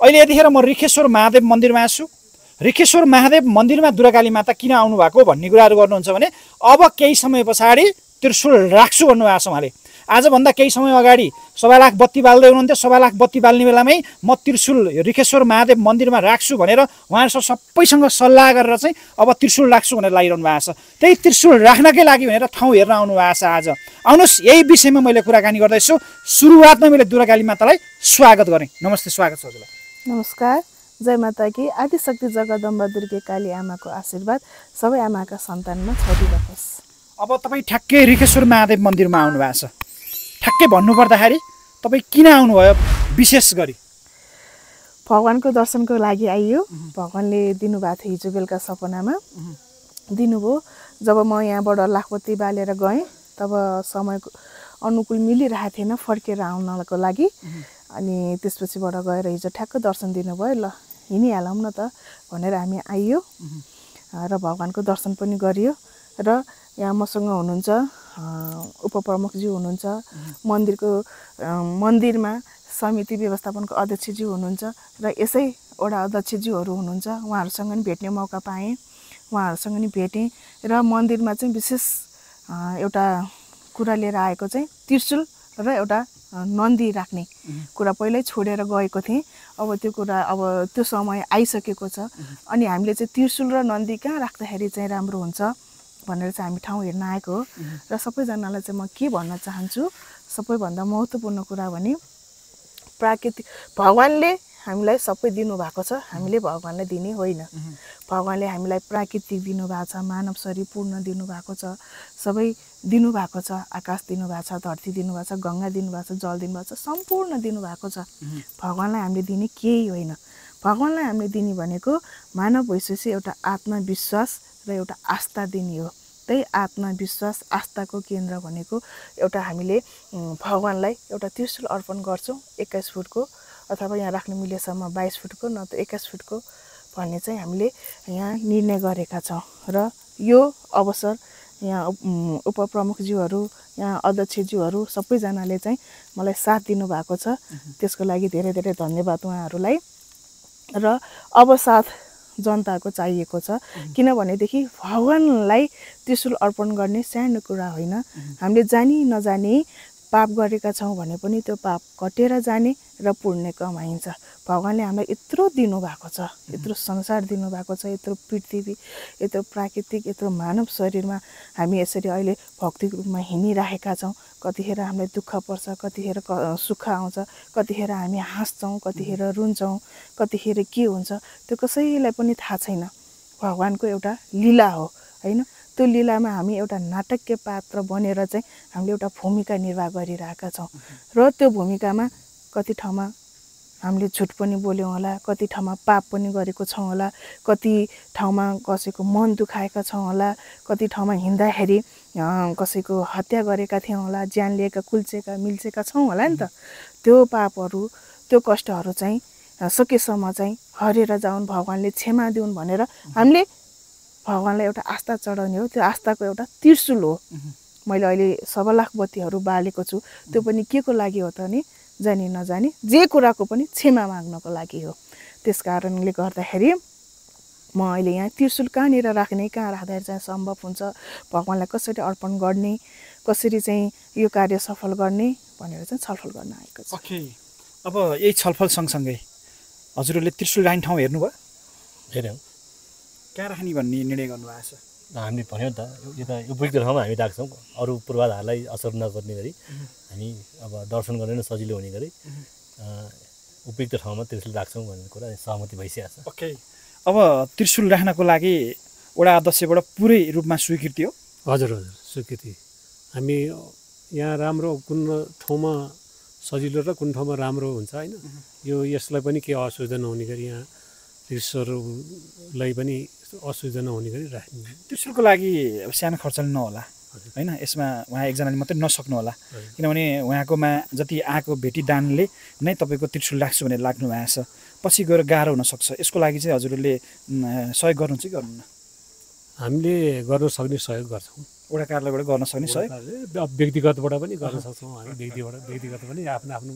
अहिले यतिखेर म रिखेश्वर महादेव मन्दिरमा छु। रिखेश्वर महादेव मन्दिरमा दुर्गाकाली माता किन आउनु भएको भन्ने कुराहरू गर्नुहुन्छ भने अब केही समय पछाडि त्रिशूल राख्छु भन्नुभएको छ उहाँले। आजभन्दा केही समय अगाडि 1.25 लाख बत्ती बाल्दै हुनुहुन्थ्यो। 1.25 लाख बत्ती बाल्ने बेलामै म त्रिशूल रिखेश्वर महादेव मन्दिरमा राख्छु भनेर उहाँहरू सबैसँग सल्लाह गरेर चाहिँ अब त्रिशूल राख्छु भनेर लागिरहनु भएको छ। त्यही त्रिशूल राख्नकै लागि भनेर ठाउँ हेर्न आउनु भएको छ आज। आउनुहोस्, यही विषयमा मैले कुराकानी गर्दैछु। सुरुवातमा मैले दुर्गाकाली मातालाई स्वागत गरेँ। नमस्ते, स्वागत छ हजुरलाई। नमस्कार, जय माता की। आदिशक्ति जगदम्बा दुर्गे काली आमाको आशीर्वाद सबै आमाका सन्तानमा छरिरहोस्। अब तपाईँ ठ्याक्कै रिखेश्वर महादेव मन्दिरमा आउनु भएको छ। ठ्याक्कै भन्नुपर्दाखेरि तपाईँ किन आउनुभयो विशेष गरी? भगवानको दर्शनको लागि आइयो। भगवानले दिनुभएको थियो हिजो बेलुका सपनामा दिनुभयो। जब म यहाँबाट लाखपति बालेर गएँ तब समय अनुकूल मिलिरहेको थिएन फर्केर आउनको लागि। अनि त्यसपछिबाट गएर हिजो ठ्याक्क दर्शन दिनुभयो। ल हिँडिहालौँ न त भनेर हामी आइयो र भगवानको दर्शन पनि गरियो। र यहाँ मसँग हुनुहुन्छ उपप्रमुखज्यू हुनुहुन्छ, मन्दिरमा समिति व्यवस्थापनको अध्यक्षज्यू हुनुहुन्छ र यसै वडा अध्यक्षज्यूहरू हुनुहुन्छ। उहाँहरूसँग पनि भेट्ने मौका पाएँ, उहाँहरूसँग पनि भेटेँ। र मन्दिरमा चाहिँ विशेष एउटा कुरा लिएर आएको चाहिँ त्रिशूल र एउटा नन्दी राख्ने कुरा पहिल्यै छोडेर गएको थिएँ। अब त्यो कुरा अब त्यो समय आइसकेको छ। अनि हामीले चाहिँ त्रिशूल र नन्दी कहाँ राख्दाखेरि चाहिँ राम्रो हुन्छ भनेर चाहिँ हामी ठाउँ हेर्न आएको हो। र सबैजनालाई चाहिँ म के भन्न चाहन्छु, सबैभन्दा महत्त्वपूर्ण कुरा भने प्राकृतिक भगवानले हामीलाई सबै दिनुभएको छ, हामीले भगवानलाई दिने होइन। भगवानले हामीलाई प्राकृतिक दिनुभएको छ, मानव शरीर पूर्ण दिनुभएको छ, सबै दिनुभएको छ। आकाश दिनुभएको छ, धरती दिनुभएको छ, गङ्गा दिनुभएको छ, जल दिनुभएको छ, सम्पूर्ण दिनुभएको छ। भगवानलाई हामीले दिने केही होइन। भगवानलाई हामीले दिने भनेको मानव भइसकेपछि एउटा आत्मविश्वास र एउटा आस्था दिने हो। त्यही आत्मविश्वास आस्थाको केन्द्र भनेको एउटा हामीले भगवानलाई एउटा त्रिशूल अर्पण गर्छौँ 21 फुटको, अथवा यहाँ राख्ने मूल्यसम्म 22 फुटको न त 21 फुटको भन्ने चाहिँ हामीले यहाँ निर्णय गरेका छौँ। र यो अवसर यहाँ उपप्रमुखज्यूहरू, यहाँ अध्यक्षज्यूहरू सबैजनाले चाहिँ मलाई साथ दिनुभएको छ। त्यसको लागि धेरै धेरै धन्यवाद उहाँहरूलाई। र अब साथ जनताको चाहिएको छ। किनभनेदेखि भगवानलाई त्रिशूल अर्पण गर्ने सानो कुरा होइन। हामीले जानी नजानी पाप गरेका छौँ भने पनि त्यो पाप कटेर जाने र पुण्य कमाइन्छ। भगवानले हामीलाई यत्रो दिनुभएको छ, यत्रो संसार दिनुभएको छ, यत्रो पृथ्वी, यत्रो प्राकृतिक, यत्रो मानव शरीरमा हामी यसरी अहिले भौतिक रूपमा हिँडिरहेका छौँ। कतिखेर हामीलाई दुःख पर्छ, कतिखेर सुख आउँछ, कतिखेर हामी हाँस्छौँ, कतिखेर रुन्छौँ, कतिखेर के हुन्छ त्यो कसैलाई पनि थाहा छैन। भगवानको एउटा लीला हो होइन। त्यो लीलामा हामी एउटा नाटकीय पात्र बनेर चाहिँ हामीले एउटा भूमिका निर्वाह गरिरहेका छौँ। र त्यो भूमिकामा कति ठाउँमा हामीले झुट पनि बोल्यौँ होला, कति ठाउँमा पाप पनि गरेको छौँ होला, कति ठाउँमा कसैको मन दुखाएका छौँ होला, कति ठाउँमा हिँड्दाखेरि कसैको हत्या गरेका थियौँ होला, ज्यान लिएका कुल्चेका मिल्चेका छौँ होला नि त। त्यो पापहरू, त्यो कष्टहरू चाहिँ सकेसम्म चाहिँ हरेर जाउन्, भगवानले क्षमा दिउन् भनेर हामीले भगवानलाई एउटा आस्था चढाउने हो। त्यो आस्थाको एउटा त्रिशूल हो। मैले अहिले 1.25 लाख बत्तीहरू बालेको छु। त्यो पनि के को लागि हो त नि, जानी नजानी जे कुराको पनि क्षमा माग्नको लागि हो। त्यस कारणले गर्दाखेरि म अहिले यहाँ त्रिशूल कहाँनिर राख्ने, कहाँ राख्दाखेरि चाहिँ सम्भव हुन्छ, भगवानलाई कसरी अर्पण गर्ने, कसरी चाहिँ यो कार्य सफल गर्ने भनेर चाहिँ छलफल गर्न आएको छु। ओके, अब यही छलफल सँगसँगै हजुरहरूले त्रिशूल राख्ने ठाउँ हेर्नुभयो? हेऱ्यौँ। कहाँ राख्ने भन्ने निर्णय गर्नुभएको छ? हामीले भन्यो नि त, यता उपयुक्त ठाउँमा हामी राख्छौँ। अरू पूर्वाधारलाई असर नगर्ने गरी हामी अब दर्शन गर्न नै सजिलो हुने गरी उपयुक्त ठाउँमा त्रिशूल राख्छौँ भन्ने कुरा सहमति भइसकेको छ। ओके, अब त्रिशूल राख्नको लागि वडा अध्यक्षबाट पुरै रूपमा स्वीकृति हो? हजुर हजुर, स्वीकृति। हामी यहाँ राम्रो कुन ठाउँमा सजिलो र कुन ठाउँमा राम्रो हुन्छ होइन, यो यसलाई पनि केही असुविधा नहुने गरी, यहाँ त्रिशूललाई पनि असुविधा नहुने गरी राख्ने। त्रिशूलको लागि सानो खर्च नहोला होइन, यसमा उहाँ एकजनाले मात्रै नसक्नु होला। किनभने उहाँकोमा जति आएको भेटी दानले नै तपाईँको त्रिशूल राख्छु भनेर लाग्नु भएको छ। पछि गएर गाह्रो हुनसक्छ। यसको लागि चाहिँ हजुरहरूले सहयोग गर्नुहुन्छ कि गर्नुहुन्न? हामीले गर्न सक्ने सहयोग गर्छौँ। वडा कार्यालयबाट गर्न सक्ने सहयोग व्यक्तिगतबाट पनि गर्न सक्छौँ। हामी व्यक्तिगत पनि आफ्नो आफ्नो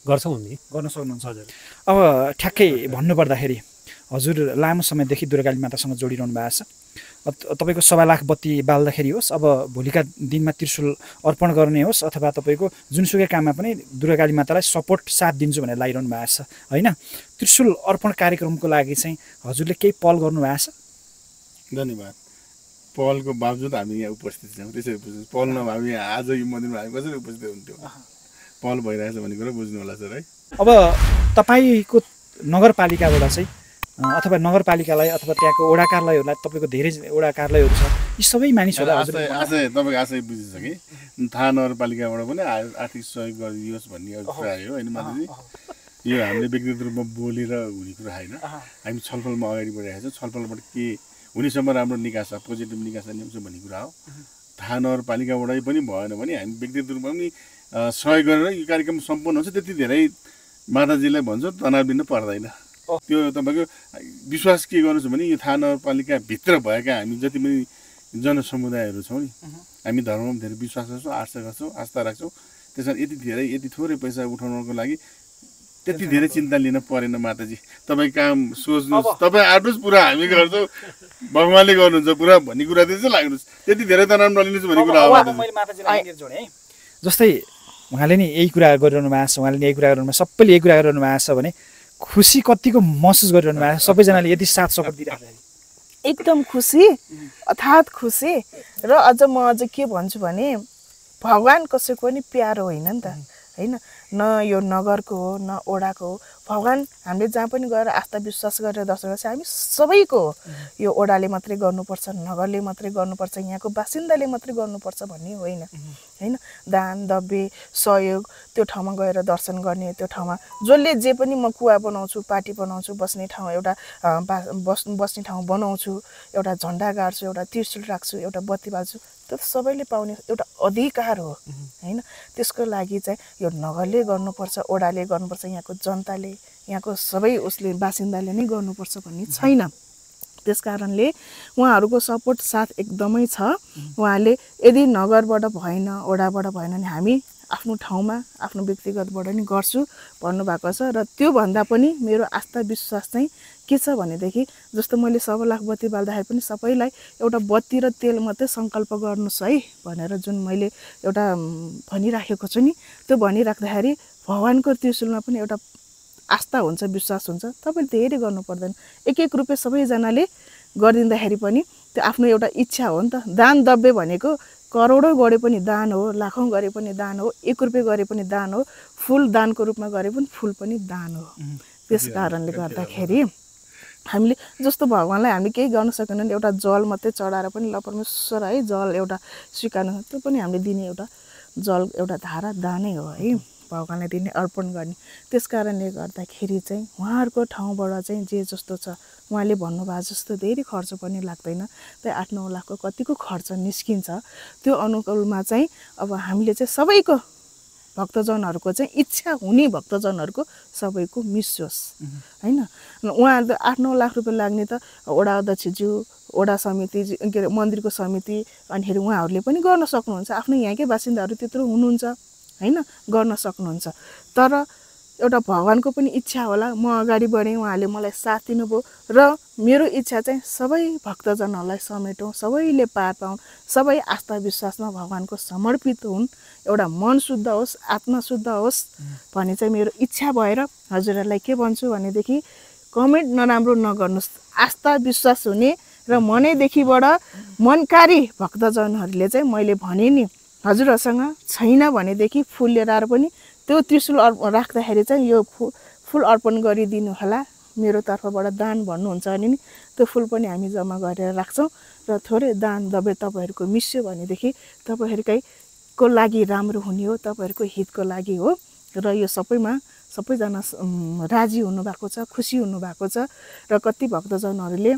गर्छौँ नि गर्न सक्नुहुन्छ। हजुर अब ठ्याक्कै भन्नुपर्दाखेरि हजुर लामो समयदेखि दुर्गाकाली मातासँग जोडिरहनु भएको छ। तपाईँको 1.25 लाख बत्ती बाल्दाखेरि होस्, अब भोलिका दिनमा त्रिशूल अर्पण गर्ने होस्, अथवा तपाईँको जुनसुकै काममा पनि दुर्गाकाली मातालाई सपोर्ट साथ दिन्छु भनेर लागिरहनु भएको छ होइन। त्रिशूल अर्पण कार्यक्रमको लागि चाहिँ हजुरले केही पहल गर्नुभएको छ? धन्यवाद। पहलको बावजुद हामी यहाँ उपस्थित छौँ, त्यसरी बुझ्नु। पहल नभए हामी आज यो मन्दिरमा हामी कसरी उपस्थित हुन्थ्यौँ? पहल भइरहेछ भन्ने कुरा बुझ्नु होला सर है। अब तपाईँको नगरपालिकाबाट चाहिँ अथवा नगरपालिकालाई अथवा त्यहाँको वडा कार्यालयहरूलाई, तपाईँको धेरै वडा कार्यालयहरू छ, यी सबै मानिसहरूलाई तपाईँको आशय बुझिसकेँ। थाहा नगरपालिकाबाट पनि आर्थिक सहयोग गरिदियोस् भन्ने कुरा आयो होइन माधुजी। यो हामीले व्यक्तिगत रूपमा बोलेर हुने कुरा होइन, हामी छलफलमा अगाडि बढिरहेको छौँ। छलफलबाट के हुनेसम्म राम्रो निकास, पोजिटिभ निकास ल्याउँछ भन्ने कुरा हो। थाहा नगरपालिकाबाटै पनि भएन भने हामी व्यक्तिगत रूपमा पनि सहयोग गरेर यो कार्यक्रम सम्पन्न हुन्छ। त्यति धेरै माताजीलाई भन्छ तनाव लिनु पर्दैन। त्यो तपाईँको विश्वास के गर्नुहोस् भने यो थाहा नगरपालिकाभित्र भएका हामी जति पनि जनसमुदायहरू छौँ नि, हामी धर्ममा धेरै विश्वास गर्छौँ, आस्था राख्छौँ। त्यस कारण यति थोरै पैसा उठाउनको लागि त्यति धेरै चिन्ता लिन परेन माताजी। तपाईँ काम सोच्नुहोस्, तपाईँ आउनुहोस्, पुरा हामी गर्छौँ, भगवान्ले गर्नुहुन्छ पुरा भन्ने कुरा चाहिँ लाग्नुहोस्। त्यति धेरै तनाव नलिनुहोस् भन्ने कुरा हो। जस्तै उहाँले नि यही कुरा गरिरहनु भएको छ, उहाँले नि यही कुरा गरिरहनु भएको छ, सबैले यही कुरा गरिरहनु भएको छ भने खुसी कतिको महसुस गरिरहनु भएको छ सबैजनाले यति साथ सपोर्ट दिइराख्दाखेरि? एकदम खुसी, अर्थात् खुसी। र अझ के भन्छु भने भगवान् कसैको पनि प्यारो होइन नि त होइन। न यो नगरको हो न ओडाको हो। भगवान् हामीले जहाँ पनि गएर आस्था विश्वास गरेर दर्शन गर्छ, हामी सबैको हो। यो ओडाले मात्रै गर्नुपर्छ, नगरले मात्रै गर्नुपर्छ, यहाँको बासिन्दाले मात्रै गर्नुपर्छ भन्ने होइन होइन। दान दब्बे सहयोग, त्यो ठाउँमा गएर दर्शन गर्ने, त्यो ठाउँमा जसले जे पनि म कुवा बनाउँछु, पार्टी बनाउँछु, बस्ने ठाउँ एउटा बस्ने ठाउँ बनाउँछु, एउटा झन्डा गाड्छु, एउटा त्रिशूल राख्छु, एउटा बत्ती बाल्छु, त्यो सबैले पाउने एउटा अधिकार हो होइन। त्यसको लागि चाहिँ यो नगरले गर्नुपर्छ, ओडाले गर्नुपर्छ, यहाँको जनताले, यहाँको सबै उसले बासिन्दाले नै गर्नुपर्छ भन्ने छैन। त्यस कारणले उहाँहरूको सपोर्ट साथ एकदमै छ। उहाँले यदि नगरबाट भएन, ओडाबाट भएन भने हामी आफ्नो ठाउँमा आफ्नो व्यक्तिगतबाट नि गर्छु भन्नुभएको छ। र त्यो भन्दा पनि मेरो आस्था विश्वास चाहिँ के छ भनेदेखि, जस्तो मैले 1.25 लाख बत्ती बाल्दाखेरि पनि सबैलाई एउटा बत्ती र तेल मात्रै सङ्कल्प गर्नुहोस् है भनेर जुन मैले एउटा भनिराखेको छु नि, त्यो भनिराख्दाखेरि भगवान्को त्रिशूलमा पनि एउटा आस्था हुन्छ, विश्वास हुन्छ। तपाईँले धेरै गर्नु पर्दैन, 1-1 रुपियाँ सबैजनाले गरिदिँदाखेरि पनि त्यो आफ्नो एउटा इच्छा हो नि त। दान दब्बे भनेको करोडौँ गरे पनि दान हो, लाखौँ गरे पनि दान हो, 1 रुपियाँ गरे पनि दान हो, फुल दानको रूपमा गरे पनि फुल पनि दान हो। त्यस कारणले गर्दाखेरि हामीले जस्तो भगवान्लाई हामी केही गर्न सकेनौँ, एउटा जल मात्रै चढाएर पनि ल परमेश्वर है जल एउटा स्वीकार्नु, त्यो पनि हामीले दिने एउटा जल एउटा धारा दानै हो है, भगवान्लाई दिने अर्पण गर्ने। त्यस कारणले गर्दाखेरि चाहिँ उहाँहरूको ठाउँबाट चाहिँ जे जस्तो छ उहाँले भन्नुभएको जस्तो धेरै खर्च पनि लाग्दैन। त्यही 8-9 लाखको कतिको खर्च निस्किन्छ, त्यो अनुकूलमा चाहिँ अब हामीले चाहिँ सबैको भक्तजनहरूको चाहिँ इच्छा हुने भक्तजनहरूको सबैको मिसोस् होइन। उहाँहरू 8-9 लाख रुपियाँ लाग्ने त वडा अध्यक्षज्यू, वडा समिति के अरे मन्दिरको समिति, अनिखेरि उहाँहरूले पनि गर्न सक्नुहुन्छ। आफ्नो यहाँकै बासिन्दाहरू त्यत्रो हुनुहुन्छ होइन, गर्न सक्नुहुन्छ। तर एउटा भगवान्को पनि इच्छा होला, म अगाडि बढेँ, उहाँले मलाई साथ दिनुभयो र मेरो इच्छा चाहिँ सबै भक्तजनहरूलाई समेटौँ, सबैले पार पाउन्, सबै आस्था विश्वासमा भगवान्को समर्पित हुन्, एउटा मन शुद्ध होस्, आत्मा शुद्ध होस् भन्ने चाहिँ मेरो इच्छा भएर हजुरहरूलाई के भन्छु भनेदेखि कमेन्ट नराम्रो नगर्नुहोस्। आस्था विश्वास हुने र मनैदेखिबाट मनकारी भक्तजनहरूले चाहिँ मैले भने नि हजुरहरूसँग छैन भनेदेखि फुल लिएर आएर पनि त्यो त्रिशूल राख्दाखेरि चाहिँ यो फुल अर्पण गरिदिनु होला, मेरो तर्फबाट दान भन्नुहुन्छ भने नि त्यो फुल पनि हामी जम्मा गरेर राख्छौँ। र थोरै दान दबाई तपाईँहरूको मिस्यो भनेदेखि तपाईँहरूकैको लागि राम्रो हुने हो, तपाईँहरूको हितको लागि हो। र यो सबैजना राजी हुनुभएको छ, खुसी हुनुभएको छ। र कति भक्तजनहरूले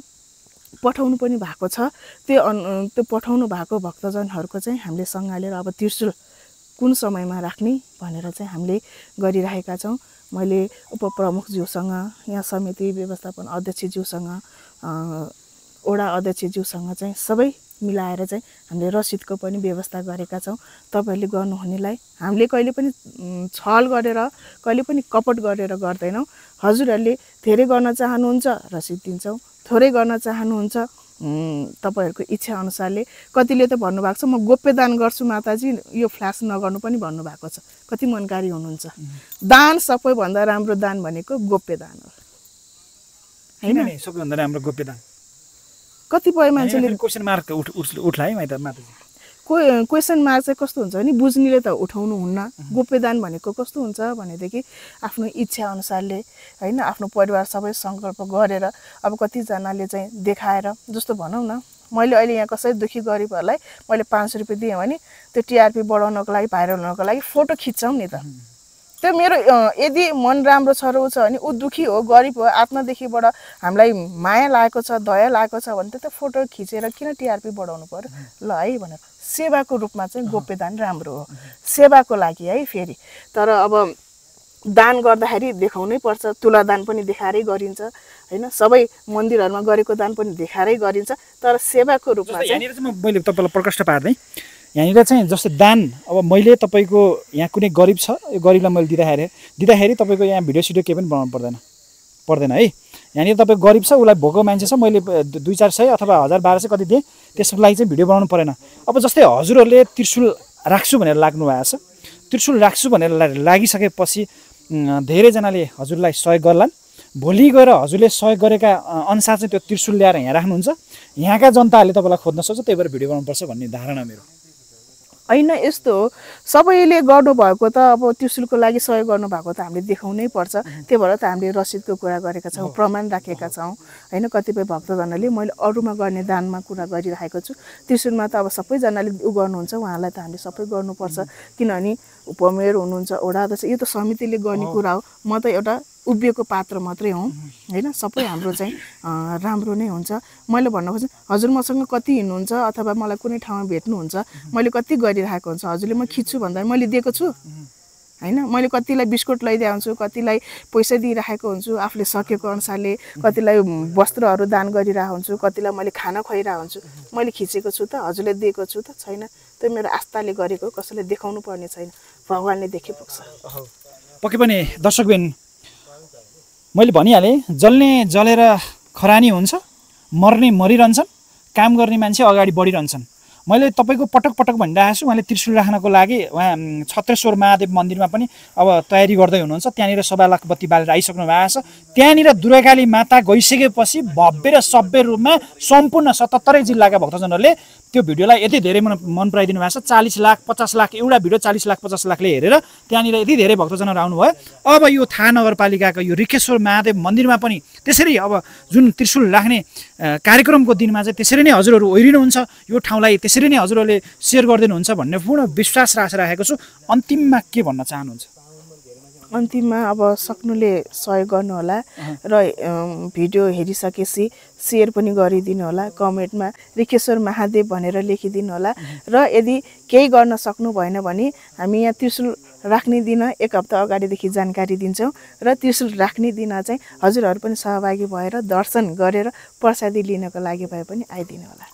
पठाउनु पनि भएको छ। त्यो पठाउनु भएको भक्तजनहरूको चाहिँ हामीले सँगालेर अब त्रिशूल कुन समयमा राख्ने भनेर चाहिँ हामीले गरिरहेका छौँ। मैले उपप्रमुखज्यूसँग, यहाँ समिति व्यवस्थापन अध्यक्षज्यूसँग, वडा अध्यक्षज्यूसँग चाहिँ सबै मिलाएर चाहिँ हामीले रसिदको पनि व्यवस्था गरेका छौँ। तपाईँहरूले गर्नुहुनेलाई हामीले कहिले पनि छल गरेर कहिले पनि कपट गरेर गर्दैनौँ। हजुरहरूले धेरै गर्न चाहनुहुन्छ रसिद दिन्छौँ, थोरै गर्न चाहनुहुन्छ तपाईँहरूको इच्छा अनुसारले। कतिले त भन्नुभएको छ म गोप्य दान गर्छु माताजी, यो फ्ल्यास नगर्नु पनि भन्नुभएको छ। कति मनकारी हुनुहुन्छ। दान सबैभन्दा राम्रो दान भनेको गोप्य दान हो हैन? सबैभन्दा राम्रो गोप्य दान। कतिपय मान्छेले क्वेसन मार्क उठ्ला है माताजी। क्वेसन मार्क चाहिँ कस्तो हुन्छ भने बुझ्नेले त उठाउनुहुन्न। गोप्य दान भनेको कस्तो हुन्छ भनेदेखि आफ्नो इच्छा अनुसारले हैन, आफ्नो परिवार सबै सङ्कल्प गरेर अब कतिजनाले चाहिँ देखाएर, जस्तो भनौँ न मैले अहिले यहाँ कसै दुखी गरिबहरूलाई मैले 500 रुपियाँ दिएँ भने त्यो टिआरपी बढाउनको लागि, भाइरल हुनको लागि फोटो खिच्छौँ नि त। त्यो मेरो यदि मन राम्रो छ र ऊ छ भने ऊ दुखी हो, गरिब हो, आत्मादेखिबाट हामीलाई माया लागेको छ, दया लागेको छ भने त्यो फोटो खिचेर किन टिआरपी बढाउनु पर्यो ल है भनेर। सेवाको रूपमा चाहिँ गोप्य दान राम्रो हो, सेवाको लागि है। फेरि तर अब दान गर्दाखेरि देखाउनै पर्छ। तुला दान पनि देखाएरै गरिन्छ हैन, सबै मन्दिरहरूमा गरेको दान पनि देखाएरै गरिन्छ। तर सेवाको रूपमा चाहिँ यहाँनिर चाहिँ मैले तपाईँलाई प्रकट पार्दै, यहाँनिर चाहिँ जस्तो दान, अब मैले तपाईँको यहाँ कुनै गरिब छ, यो गरिबलाई मैले दिँदाखेरि तपाईँको यहाँ भिडियो सिडियो केही पनि बनाउनु पर्दैन है। यहाँनिर तपाईँ गरिब छ, उसलाई भोको मान्छे छ, मैले 200-400 अथवा 1000-1200 कति दिएँ, त्यसको लागि चाहिँ भिडियो बनाउनु परेन। अब जस्तै हजुरहरूले त्रिशूल राख्छु भनेर लाग्नु भएको छ, त्रिशूल राख्छु भनेर लागिसकेपछि धेरैजनाले हजुरलाई सहयोग गर्लान्। भोलि गएर हजुरले सहयोग गरेका अनुसार चाहिँ त्यो त्रिशूल ल्याएर यहाँ राख्नुहुन्छ, यहाँका जनताहरूले तपाईँलाई खोज्न सक्छ, त्यही भएर भिडियो बनाउनुपर्छ भन्ने धारणा मेरो होइन। यस्तो हो, सबैले गर्नुभएको त अब त्रिशूलको लागि सहयोग गर्नुभएको त हामीले देखाउनै पर्छ। त्यही भएर त हामीले रसिदको कुरा गरेका छौँ, प्रमाण राखेका छौँ होइन। कतिपय भक्तजनले मैले अरूमा गर्ने दानमा कुरा गरिरहेको छु, त्रिशूलमा त अब सबैजनाले उ गर्नुहुन्छ, उहाँलाई त हामीले सबै गर्नुपर्छ। किनभने उपमेयर हुनुहुन्छ, वडा अध्यक्ष, यो त समितिले गर्ने कुरा हो। म त एउटा उभिएको पात्र मात्रै हुँ हैन। सबै हाम्रो चाहिँ राम्रो नै हुन्छ। मैले भन्न खोजेँ हजुर मसँग कति हिँड्नुहुन्छ अथवा मलाई कुनै ठाउँमा भेट्नुहुन्छ, मैले कति गरिरहेको हुन्छ, हजुरले म खिच्छु भन्दा मैले दिएको छु हैन। मैले कतिलाई बिस्कुट लैदिए हुन्छु, कतिलाई पैसा दिइरहेको हुन्छु आफूले सकेको अनुसारले, कतिलाई वस्त्रहरू दान गरिरहेको हुन्छु, कतिलाई मैले खाना खुवाइरहेको हुन्छु। मैले खिचेको छु त, हजुरले दिएको छु त छैन। त्यो मेरो आस्थाले गरेको, कसैले देखाउनु पर्ने छैन, भगवानले देखिपुग्छ। पक्कै पनि दर्शकबिन मैले भनिहालेँ, जल्ने जलेर खरानी हुन्छ, मर्ने मरिरहन्छन्, काम गर्ने मान्छे अगाडि बढिरहन्छन्। मैले तपाईँको पटक पटक भनिरहेको छु, उहाँले त्रिशूल राख्नको लागि उहाँ छत्रेश्वर महादेव मन्दिरमा पनि अब तयारी गर्दै हुनुहुन्छ। त्यहाँनिर 1.25 लाख बत्ती बालेर आइसक्नु भएको छ। त्यहाँनिर दुर्गाकाली माता गइसकेपछि भव्य र सभ्य रूपमा सम्पूर्ण 77 जिल्लाका भक्तजनहरूले त्यो भिडियोलाई यति धेरै मन पराइदिनु भएको छ। 40 लाख 50 लाख एउटा भिडियो 40 लाख 50 लाखले हेरेर त्यहाँनिर यति धेरै भक्तजनहरू आउनुभयो। अब यो थाहा नगरपालिकाको यो रिखेश्वर महादेव मन्दिरमा पनि त्यसरी अब जुन त्रिशूल राख्ने कार्यक्रमको दिनमा चाहिँ त्यसरी नै हजुरहरू ओइरिनुहुन्छ, यो ठाउँलाई त्यसरी नै हजुरहरूले सेयर गरिदिनुहुन्छ भन्ने पूर्ण विश्वास राखेको छु। अन्तिममा के भन्न चाहनुहुन्छ? अन्तिममा अब सक्नुले सहयोग गर्नुहोला र भिडियो हेरिसकेपछि सेयर पनि गरिदिनु होला। कमेन्टमा रिखेश्वर महादेव भनेर लेखिदिनु होला। र यदि केही गर्न सक्नु भएन भने हामी यहाँ त्रिशूल राख्ने दिन 1 हप्ता अगाडिदेखि जानकारी दिन्छौँ र त्रिशूल राख्ने दिन चाहिँ हजुरहरू पनि सहभागी भएर दर्शन गरेर प्रसादी लिनको लागि भए पनि आइदिनु होला।